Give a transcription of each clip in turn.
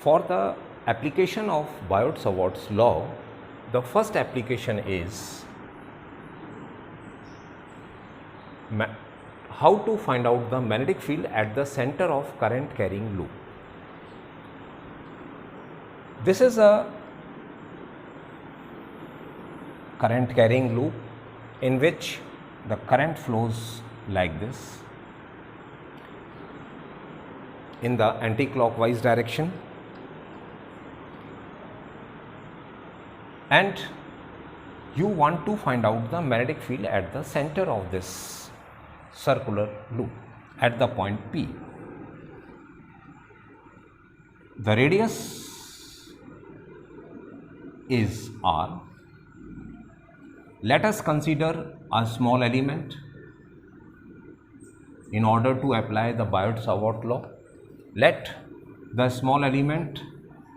For the application of Biot-Savart's law, the first application is how to find out the magnetic field at the center of current carrying loop. This is a current carrying loop in which the current flows like this in the anti-clockwise direction, and you want to find out the magnetic field at the center of this circular loop at the point P. The radius is R. Let us consider a small element in order to apply the Biot-Savart law. Let the small element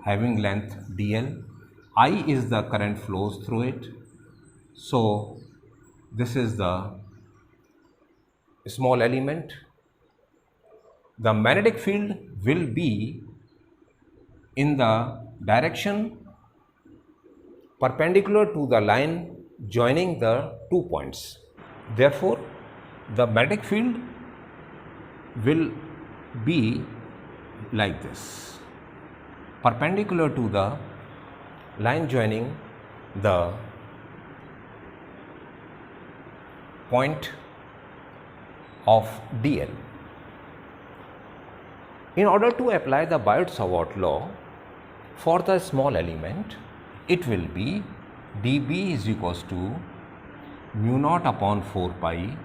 having length dl, I is the current flows through it. So this is the small element. The magnetic field will be in the direction perpendicular to the line joining the 2 points. Therefore, the magnetic field will be like this, perpendicular to the line joining the point of dl. In order to apply the Biot-Savart law for the small element, it will be dB is equals to mu naught upon 4 pi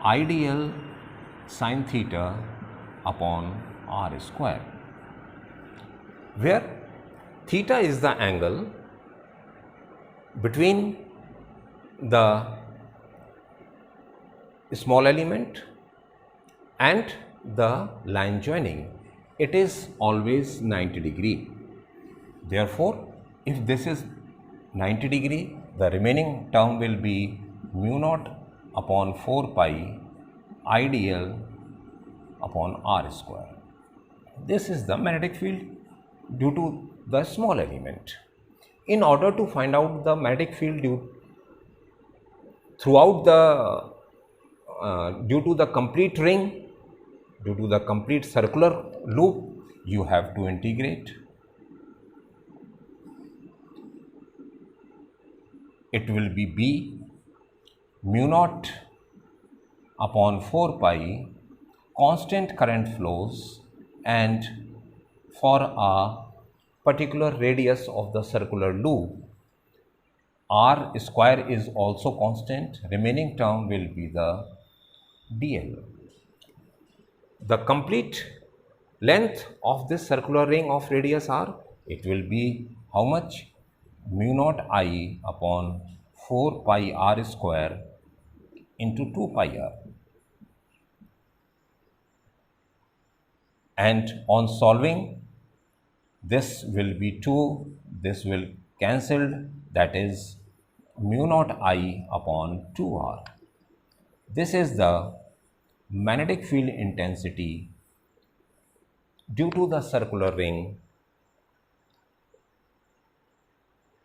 IDL sin theta upon r square, where theta is the angle between the small element and the line joining. It is always 90 degree. Therefore, if this is 90 degree, the remaining term will be mu naught upon 4 pi IDL upon r square. This is the magnetic field due to the small element. In order to find out the magnetic field throughout the due to the complete ring, due to the complete circular loop, you have to integrate. It will be B mu naught upon 4 pi constant current flows, and for a particular radius of the circular loop, r square is also constant. Remaining term will be the dl. The complete length of this circular ring of radius r, it will be how much? Mu naught I upon 4 pi r square into 2 pi r. And on solving, this will be 2, this will cancelled, that is mu naught I upon 2r. This is the magnetic field intensity due to the circular ring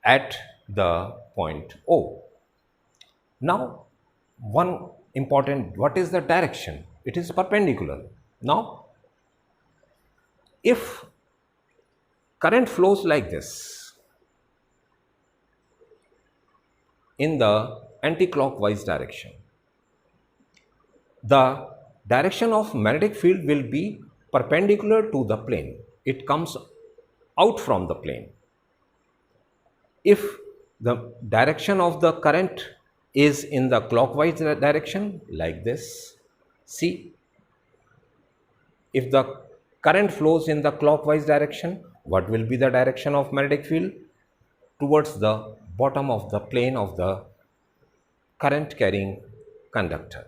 at the point O. Now, one important, what is the direction? It is perpendicular. Now, if current flows like this in the anti-clockwise direction, the direction of magnetic field will be perpendicular to the plane. It comes out from the plane. If the direction of the current is in the clockwise direction like this, see, if the current flows in the clockwise direction, what will be the direction of magnetic field? Towards the bottom of the plane of the current carrying conductor.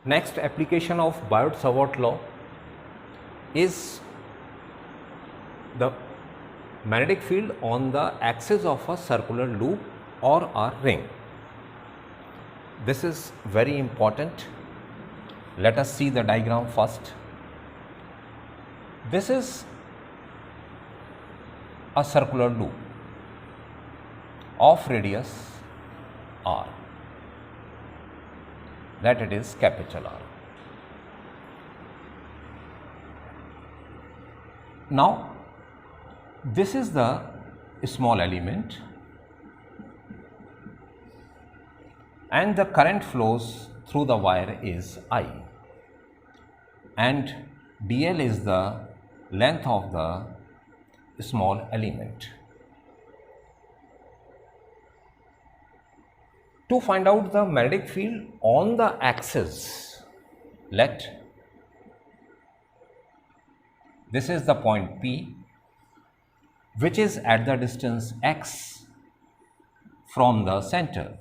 Next application of Biot-Savart law is the magnetic field on the axis of a circular loop or a ring. This is very important. Let us see the diagram first. This is a circular loop of radius r. Let it is capital R. Now, this is the small element and the current flows through the wire is I, and dl is the length of the small element. To find out the magnetic field on the axis, let this is the point P, which is at the distance x from the center.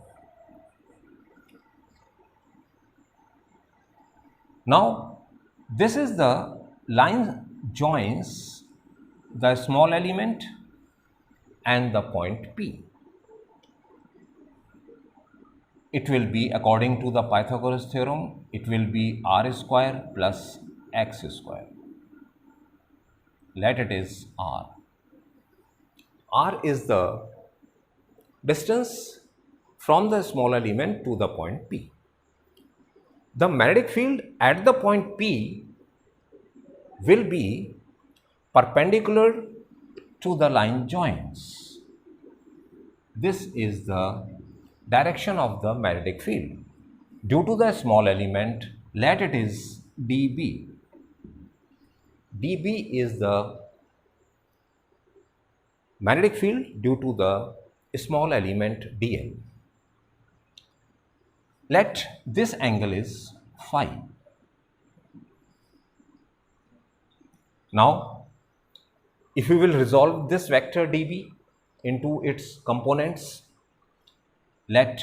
Now, this is the line joins the small element and the point P. It will be, according to the Pythagoras theorem, it will be r square plus x square. Let it is r. R is the distance from the small element to the point P. The magnetic field at the point P will be perpendicular to the line joins. This is the direction of the magnetic field. Due to the small element, let it is dB. dB is the magnetic field due to the small element dl. Let this angle is phi. Now, if we will resolve this vector dB into its components, let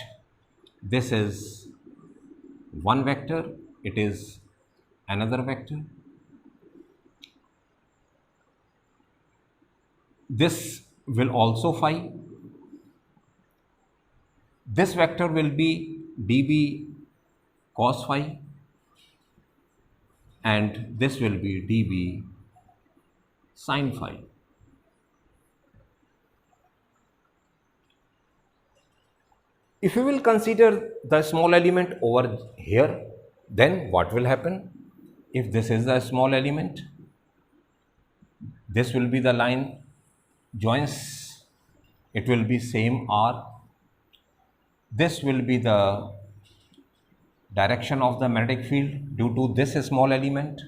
this is one vector, it is another vector. This will also phi. This vector will be dB cos phi, and this will be dB sin phi. If we will consider the small element over here, then what will happen? If this is the small element, this will be the line joins, it will be same r. This will be the direction of the magnetic field due to this small element.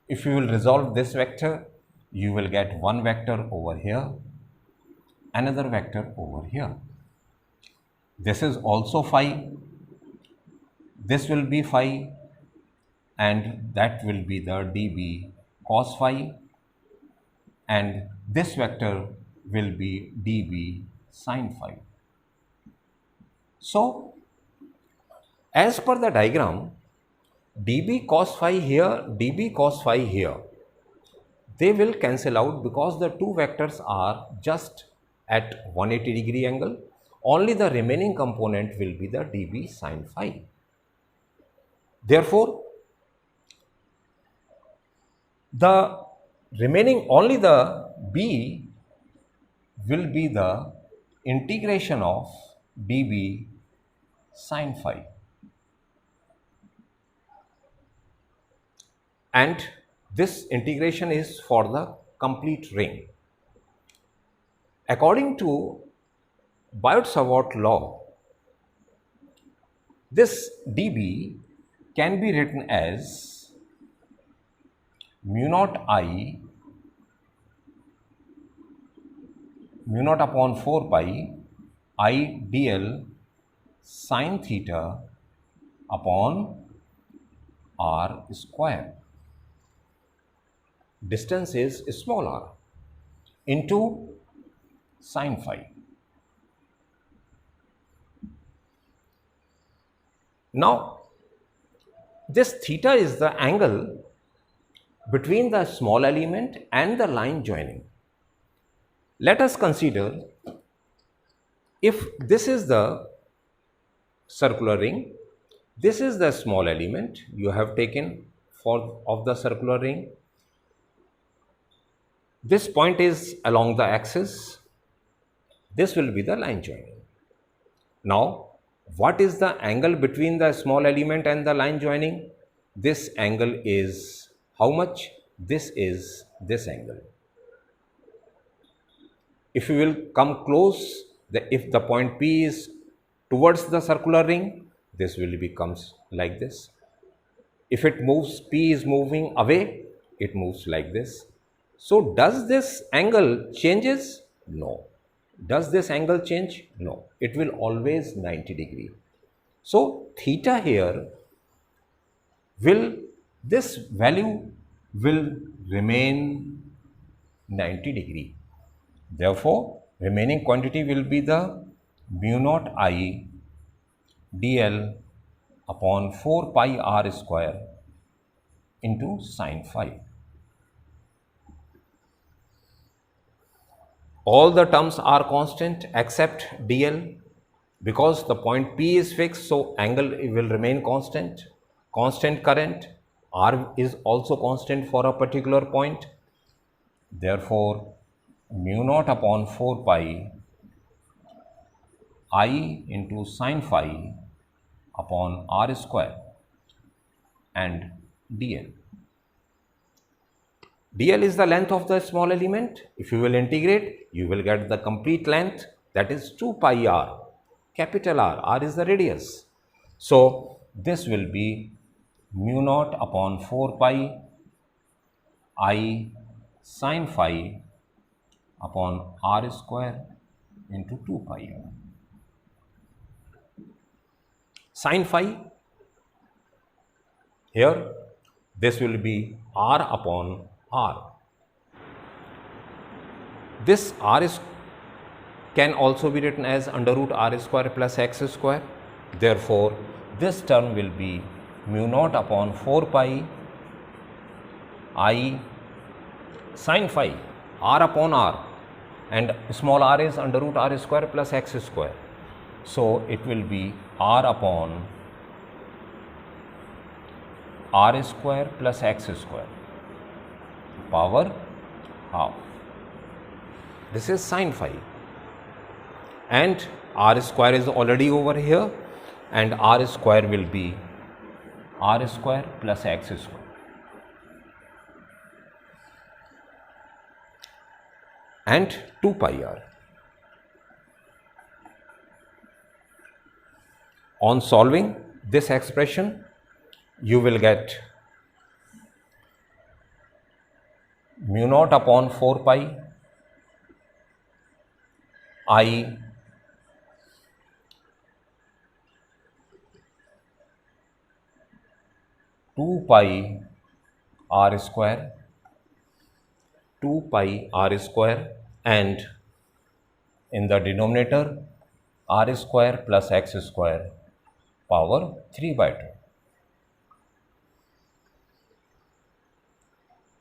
If you will resolve this vector, you will get one vector over here, another vector over here. This is also phi, this will be phi, and that will be the dB cos phi, and this vector will be dB sin phi. So, as per the diagram, dB cos phi here, dB cos phi here, they will cancel out because the two vectors are just at 180 degree angle. Only the remaining component will be the dB sin phi. Therefore, the remaining only the B will be the integration of dB sin phi, and this integration is for the complete ring. According to Biot-Savart law, this dB can be written as mu naught upon 4 pi I dl sin theta upon r square. Distance is small r into sin phi. Now, this theta is the angle between the small element and the line joining. Let us consider, if this is the circular ring, this is the small element you have taken of the circular ring, This point is along the axis. This will be the line joining. Now, what is the angle between the small element and the line joining? This angle is how much? This is this angle. If you will come close, if the point P is towards the circular ring, this will becomes like this. If it moves, P is moving away, it moves like this. So, does this angle changes? No. Does this angle change? No. It will always 90 degree. So, theta here will, this value will remain 90 degree. Therefore, remaining quantity will be the mu naught I dl upon 4 pi r square into sine phi. All the terms are constant except dl, because the point P is fixed, so angle will remain constant. Constant current, R is also constant for a particular point. Therefore, mu naught upon 4 pi I into sine phi upon r square and dl. dl is the length of the small element. If you will integrate, you will get the complete length, that is 2 pi r, capital R is the radius. So, this will be mu naught upon 4 pi I sine phi upon r square into 2 pi r. Sine phi, here this will be r upon r. This r is can also be written as under root r square plus x square. Therefore, this term will be mu naught upon 4 pi I sine phi r upon r, and small r is under root r square plus x square. So, it will be r upon r square plus x square power half. This is sine phi, and r square is already over here, and r square will be r square plus x square. And 2 pi r. On solving this expression, you will get mu naught upon 4 pi I two pi r square, 2 pi r square, and in the denominator r square plus x square power 3 by 2.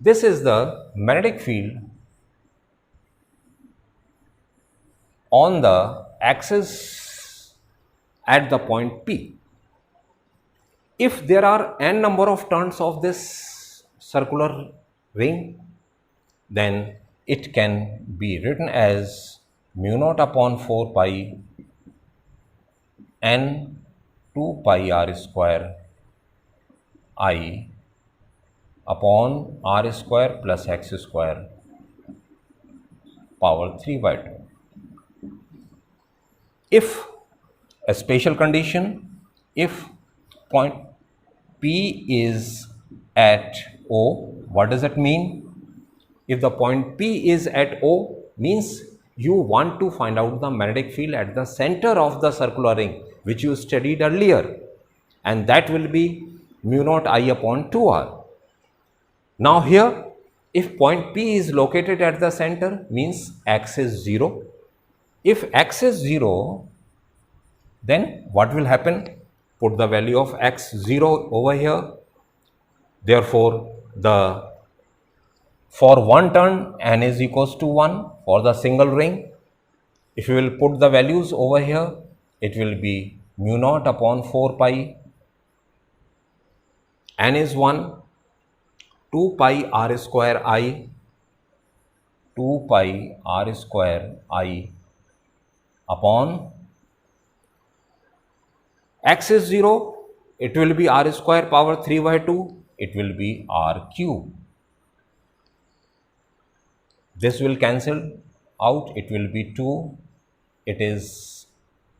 This is the magnetic field on the axis at the point P. If there are n number of turns of this circular ring, then it can be written as mu naught upon 4 pi n 2 pi r square I upon r square plus x square power 3 by 2. If a special condition, if point P is at O, what does it mean? If the point P is at O, means you want to find out the magnetic field at the center of the circular ring, which you studied earlier, and that will be mu naught I upon 2r. Now here, if point P is located at the center, means x is 0. If x is 0, then what will happen? Put the value of x 0 over here. Therefore, for one turn n is equals to 1 for the single ring. If you will put the values over here, it will be mu naught upon 4 pi, n is 1, 2 pi r square I 2 pi r square I upon x is 0, it will be r square power 3 by 2, it will be r cube. This will cancel out, it will be 2, it is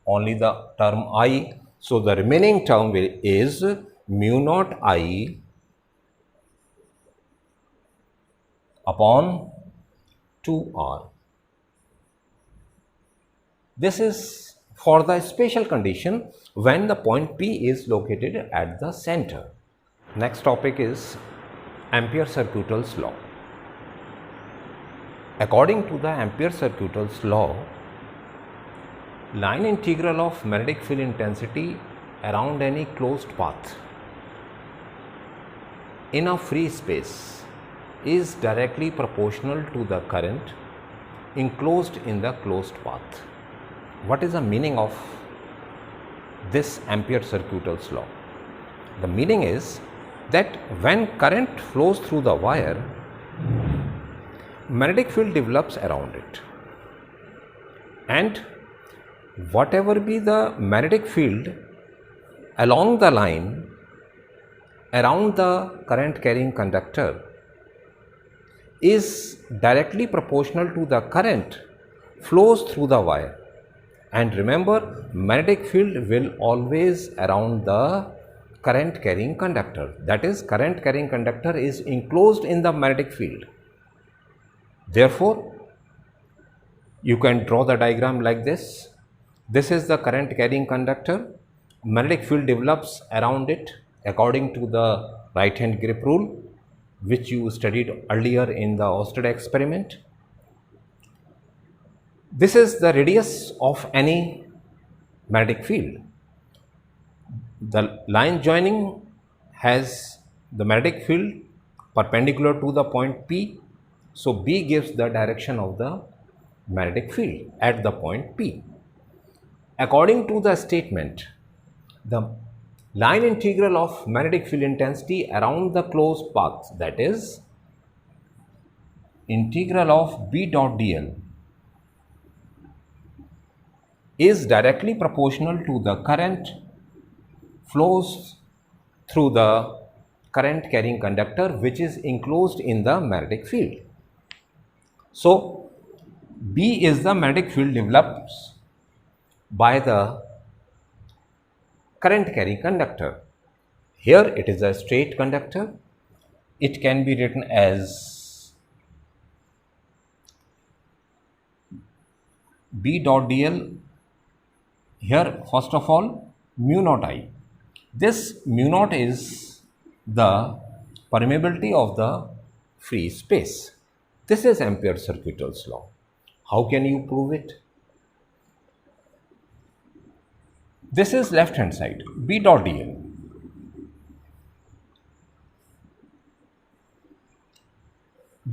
only the term I. So, the remaining term is mu naught I upon 2r. This is for the special condition when the point P is located at the center. Next topic is Ampere-Circuital's law. According to the Ampere-Circuital's law, line integral of magnetic field intensity around any closed path in a free space is directly proportional to the current enclosed in the closed path. What is the meaning of this Ampere-Circuital's law? The meaning is that when current flows through the wire, magnetic field develops around it, and whatever be the magnetic field along the line around the current carrying conductor is directly proportional to the current flows through the wire. And remember, magnetic field will always around the current carrying conductor. That is, current carrying conductor is enclosed in the magnetic field. Therefore, you can draw the diagram like this. This is the current carrying conductor. Magnetic field develops around it according to the right hand grip rule, which you studied earlier in the Oersted experiment. This is the radius of any magnetic field. The line joining has the magnetic field perpendicular to the point P. So, B gives the direction of the magnetic field at the point P. According to the statement, the line integral of magnetic field intensity around the closed path, that is, integral of B dot dl, is directly proportional to the current flows through the current carrying conductor which is enclosed in the magnetic field. So, B is the magnetic field developed by the current carrying conductor. Here it is a straight conductor. It can be written as B dot dl. Here, first of all, mu naught I. This mu naught is the permeability of the free space. This is Ampere-Circuital's law. How can you prove it? This is left hand side, B dot dl.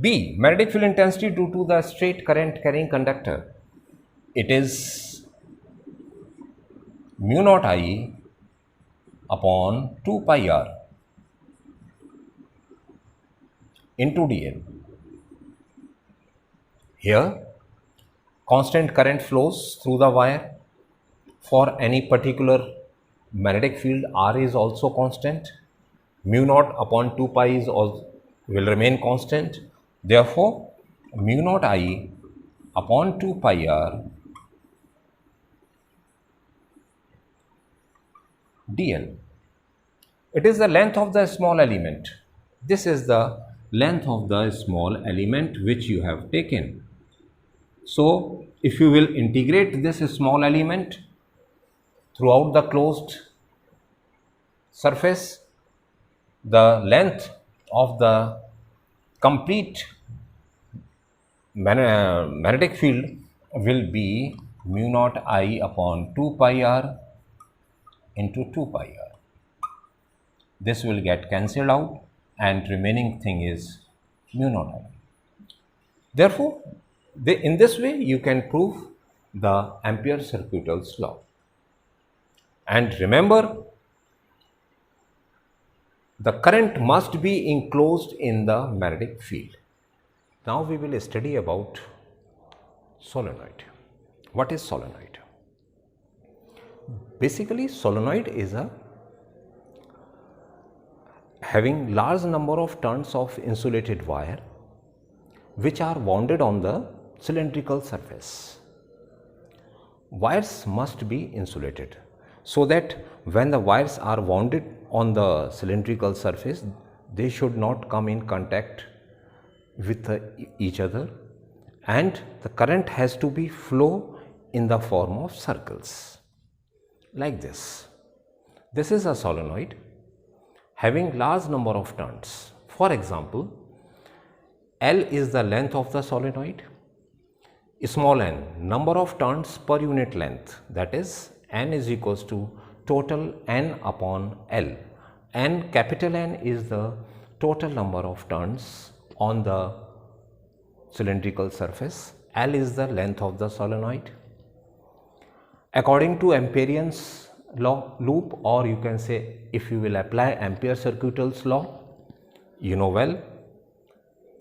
B, magnetic field intensity due to the straight current carrying conductor. It is mu naught I upon 2 pi r into dl. Here, constant current flows through the wire. For any particular magnetic field, R is also constant. Mu naught upon 2 pi is also will remain constant. Therefore, mu naught I upon 2 pi r dl. It is the length of the small element. This is the length of the small element which you have taken. So, if you will integrate this small element throughout the closed surface, the length of the complete magnetic field will be mu naught I upon 2 pi r into 2 pi r. This will get cancelled out and remaining thing is mu naught I. Therefore, in this way you can prove the Ampere-Circuital's law. And remember, the current must be enclosed in the magnetic field. Now we will study about solenoid. What is solenoid? Basically, solenoid is a having large number of turns of insulated wire which are wounded on the cylindrical surface. Wires must be insulated so that when the wires are wounded on the cylindrical surface, they should not come in contact with each other, and the current has to be flow in the form of circles like this. This is a solenoid having large number of turns. For example, L is the length of the solenoid, small n number of turns per unit length, that is n is equals to total n upon L, and capital N is the total number of turns on the cylindrical surface. L is the length of the solenoid. According to Ampere's law loop, or you can say if you will apply Ampere-Circuital's law, you know well,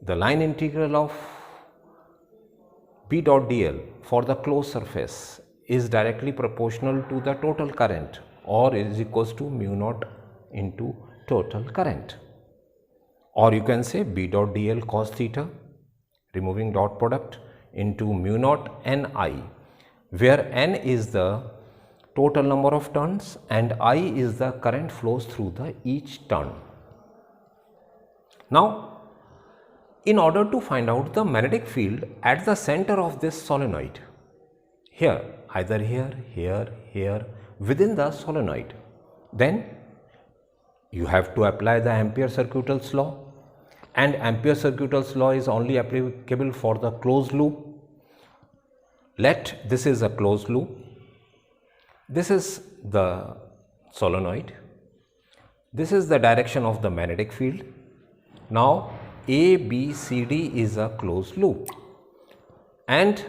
the line integral of B dot dl for the closed surface is directly proportional to the total current, or is equals to mu naught into total current. Or you can say B dot dl cos theta, removing dot product, into mu naught Ni, where N is the total number of turns and I is the current flows through the each turn. Now, in order to find out the magnetic field at the center of this solenoid, here, either here, within the solenoid, then you have to apply the Ampere-Circuital's law, and Ampere-Circuital's law is only applicable for the closed loop. Let this is a closed loop, this is the solenoid, this is the direction of the magnetic field. Now A, B, C, D is a closed loop, and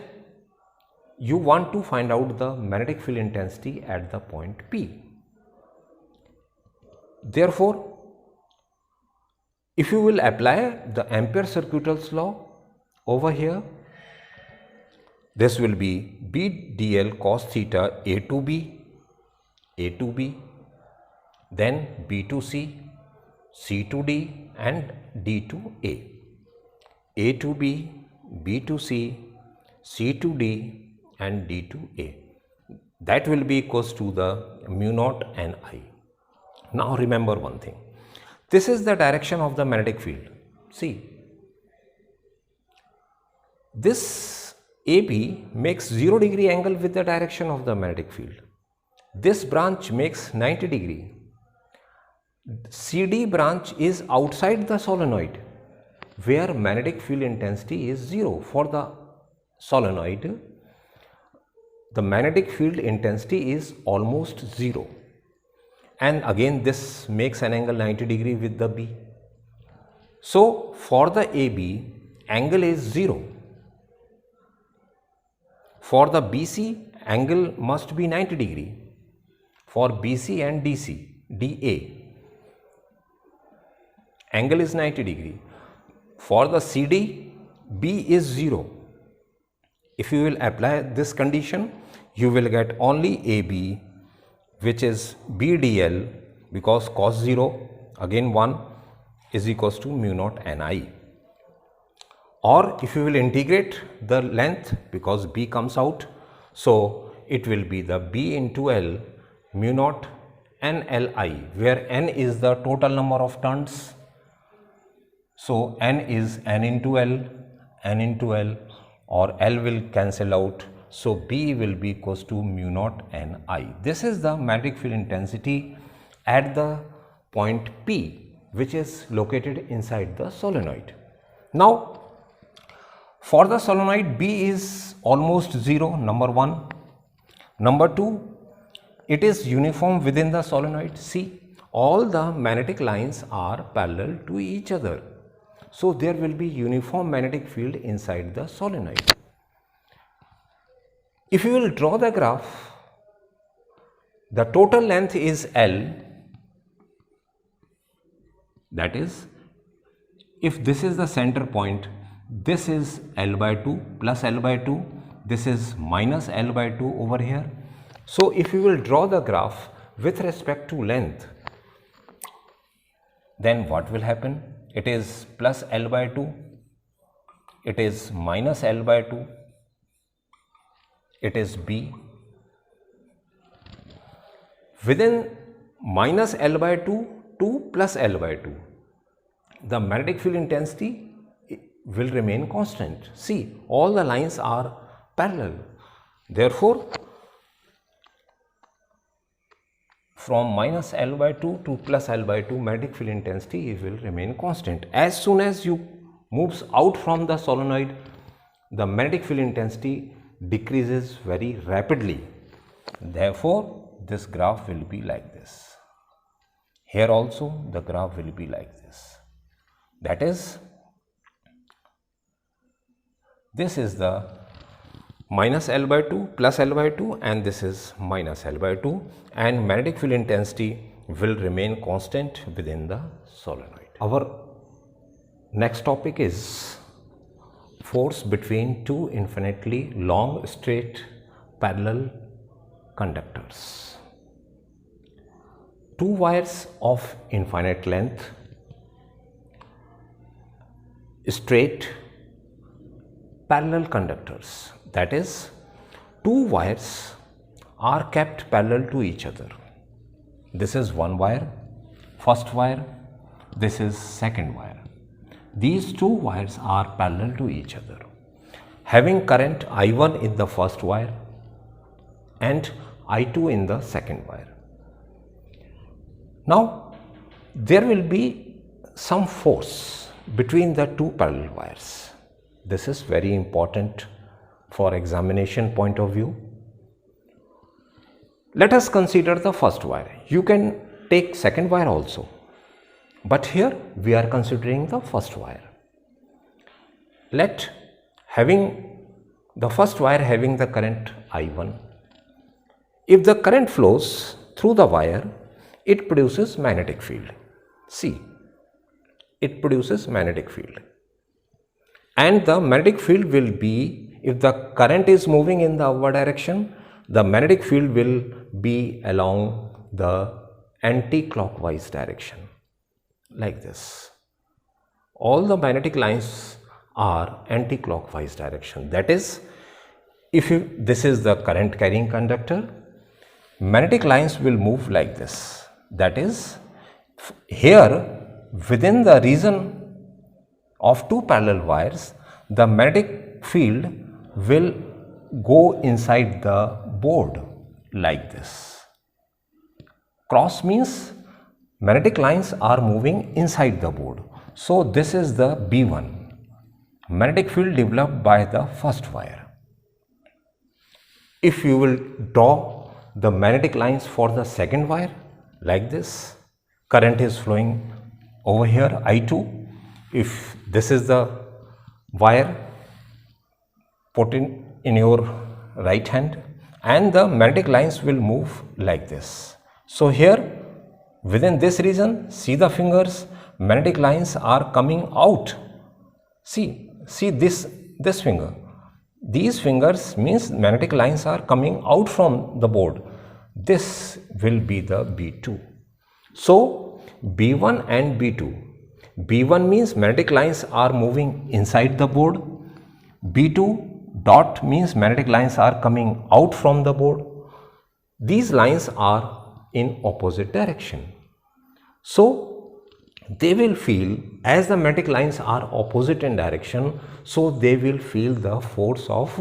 you want to find out the magnetic field intensity at the point P. Therefore, if you will apply the Ampere-Circuital's law over here, this will be B dl cos theta A to B, then B to C, C to D and D to A to B, B to C, C to D and D to A. That will be equals to the mu naught Ni. Now remember one thing, this is the direction of the magnetic field. See, this AB makes 0 degree angle with the direction of the magnetic field. This branch makes 90 degree. CD branch is outside the solenoid, where magnetic field intensity is 0. For the solenoid, the magnetic field intensity is almost 0. And again this makes an angle 90 degree with the B. So for the AB, angle is 0. For the BC, angle must be 90 degree. For BC and DC, DA, angle is 90 degree. For the CD, B is 0. If you will apply this condition, you will get only AB, which is B dl, because cos 0 again 1 is equals to mu naught Ni. Or if you will integrate the length, because B comes out, so it will be the B into L mu naught Nli, where N is the total number of turns. So N is N into L, or L will cancel out. So B will be equals to mu naught Ni. This is the magnetic field intensity at the point P, which is located inside the solenoid. Now, for the solenoid, B is almost 0, number 1. Number 2, it is uniform within the solenoid. See, all the magnetic lines are parallel to each other. So there will be uniform magnetic field inside the solenoid. If you will draw the graph, the total length is L, that is, if this is the center point, This is L by 2 plus L by 2. This is minus L by 2 over here. So if you will draw the graph with respect to length, then what will happen? It is plus L by 2. It is minus L by 2. It is B. Within minus L by 2 to plus L by 2, the magnetic field intensity will remain constant. See, all the lines are parallel. Therefore, from minus L by 2 to plus L by 2, magnetic field intensity will remain constant. As soon as you moves out from the solenoid, the magnetic field intensity decreases very rapidly. Therefore, this graph will be like this. Here also the graph will be like this. That is, this is the minus L by 2 plus L by 2 and this is minus L by 2, and magnetic field intensity will remain constant within the solenoid. Our next topic is force between two infinitely long straight parallel conductors. Two wires of infinite length, straight parallel conductors, that is, two wires are kept parallel to each other. This is one wire, first wire, this is second wire. These two wires are parallel to each other, having current I1 in the first wire and I2 in the second wire. Now, there will be some force between the two parallel wires. This is very important for examination point of view. Let us consider the first wire. You can take second wire also, but here we are considering the first wire. Let having the first wire having the current I1, if the current flows through the wire, it produces magnetic field. See, it produces magnetic field, and the magnetic field will be, if the current is moving in the upward direction, the magnetic field will be along the anti-clockwise direction, like this. All the magnetic lines are anti-clockwise direction. That is, if this is the current carrying conductor, magnetic lines will move like this. That is, here within the region of two parallel wires, the magnetic field will go inside the board like this. Cross means magnetic lines are moving inside the board. So this is the B1, magnetic field developed by the first wire. If you will draw the magnetic lines for the second wire like this, current is flowing over here I2. If this is the wire, put in your right hand, and the magnetic lines will move like this. So here within this region, see the fingers, magnetic lines are coming out. See this finger. These fingers means magnetic lines are coming out from the board. This will be the B2. So B1 and B2. B1 means magnetic lines are moving inside the board. B2 dot means magnetic lines are coming out from the board. These lines are in opposite direction. So they will feel, as the magnetic lines are opposite in direction, so they will feel the force of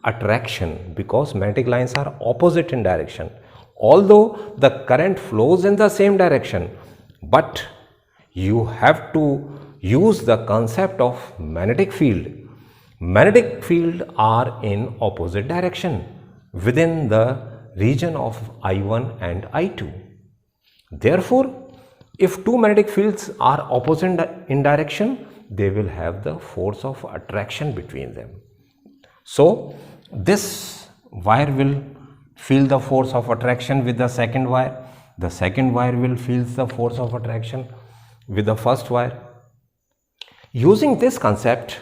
attraction, because magnetic lines are opposite in direction. Although the current flows in the same direction, but you have to use the concept of magnetic field. Magnetic field are in opposite direction within the region of I1 and I2. Therefore, if two magnetic fields are opposite in direction, they will have the force of attraction between them. So this wire will feel the force of attraction with the second wire. The second wire will feel the force of attraction with the first wire. Using this concept,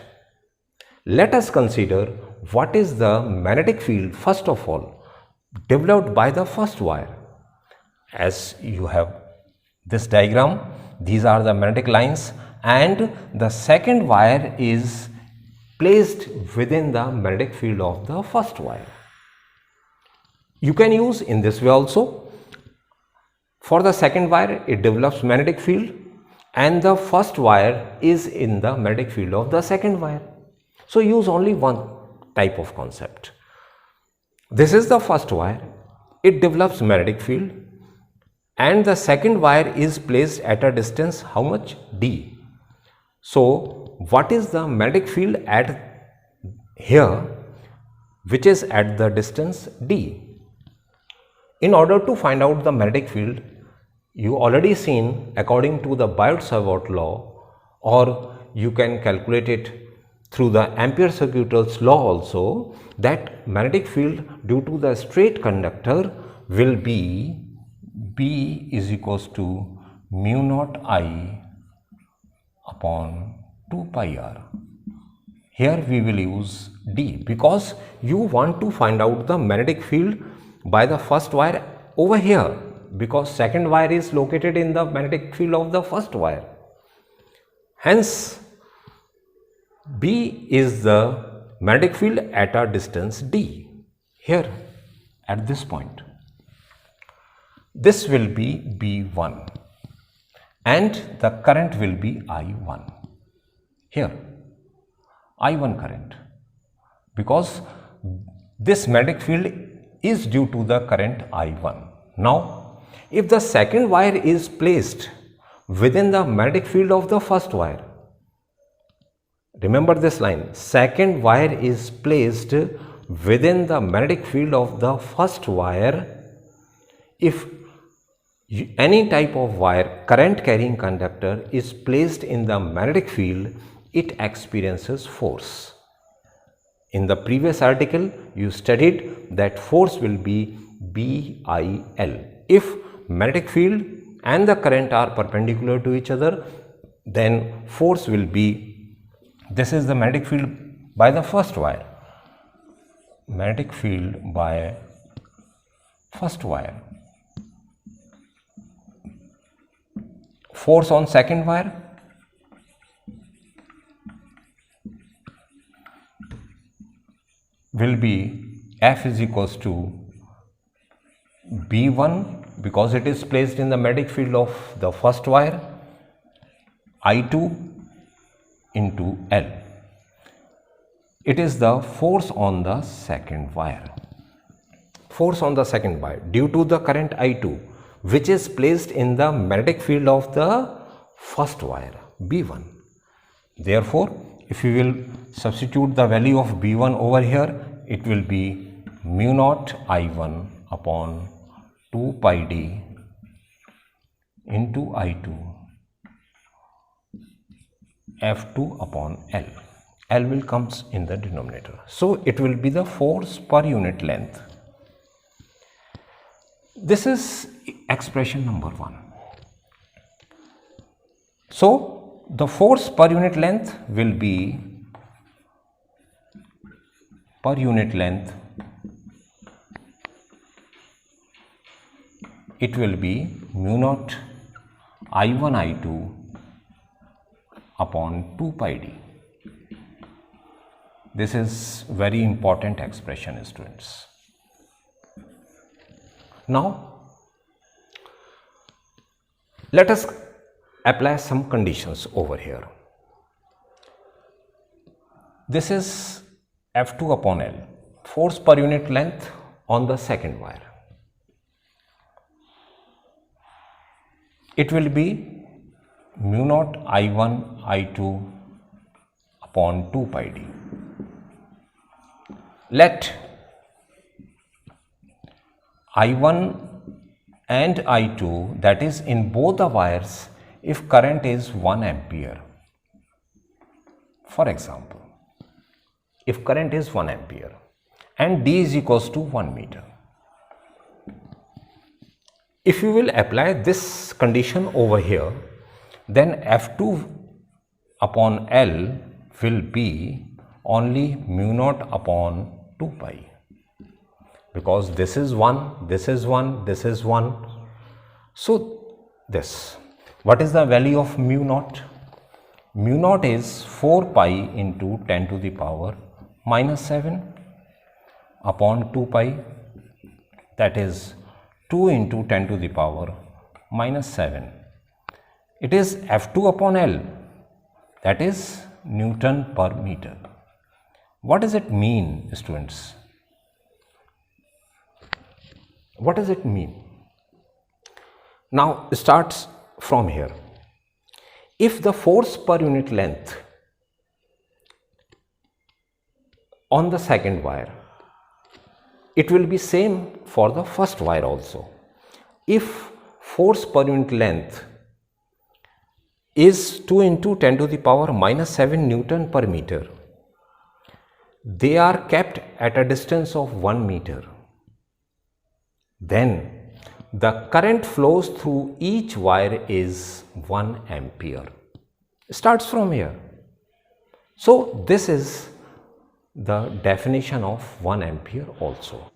Let us consider what is the magnetic field first of all developed by the first wire. As you have this diagram, these are the magnetic lines and the second wire is placed within the magnetic field of the first wire. You can use in this way also. For the second wire, it develops magnetic field and the first wire is in the magnetic field of the second wire. So use only one type of concept. This is the first wire, it develops magnetic field and the second wire is placed at a distance how much? D. So what is the magnetic field at here which is at the distance D? In order to find out the magnetic field, you already seen according to the Biot-Savart law, or you can calculate it through the Ampere-Circuital's law also, that magnetic field due to the straight conductor will be B is equals to mu naught I upon 2 pi r. Here we will use D because you want to find out the magnetic field by the first wire over here, because second wire is located in the magnetic field of the first wire. Hence, B is the magnetic field at a distance D, here at this point. This will be B1 and the current will be I1, here I1 current, because this magnetic field is due to the current I1. Now, if the second wire is placed within the magnetic field of the first wire, remember this line, second wire is placed within the magnetic field of the first wire. If any type of wire, current carrying conductor is placed in the magnetic field, it experiences force. In the previous article, you studied that force will be BIL. If magnetic field and the current are perpendicular to each other, then force will be, this is the magnetic field by the first wire, magnetic field by first wire, force on second wire, will be F is equals to B1 because it is placed in the magnetic field of the first wire, I2 into L. It is the force on the second wire. Force on the second wire due to the current I2 which is placed in the magnetic field of the first wire, B1. Therefore, if you will substitute the value of B1 over here, it will be mu naught I1 upon 2 pi d into I2 F2 upon L. L will comes in the denominator. So it will be the force per unit length. This is expression number 1. So the force per unit length will be per unit length, it will be mu naught I1 I2 upon 2 pi d. This is very important expression, students. Now let us apply some conditions over here. This is F2 upon L, force per unit length on the second wire. It will be mu naught I1 I2 upon 2 pi d. Let I1 and I2, that is in both the wires, if current is 1 ampere, for example, if current is 1 ampere and D is equals to 1 meter. If you will apply this condition over here, then F2 upon L will be only mu naught upon 2 pi, because this is 1, this is 1, this is 1. So this, what is the value of mu naught? Mu naught is 4 pi into 10 to the power minus 7 upon 2 pi, that is 2 into 10 to the power minus 7. It is F2 upon L, that is Newton per meter. What does it mean, students? What does it mean? Now starts from here. If the force per unit length on the second wire, it will be same for the first wire also. If force per unit length is 2 into 10 to the power minus 7 Newton per meter, they are kept at a distance of 1 meter. Then the current flows through each wire is 1 ampere. Starts from here. So this is the definition of 1 ampere also.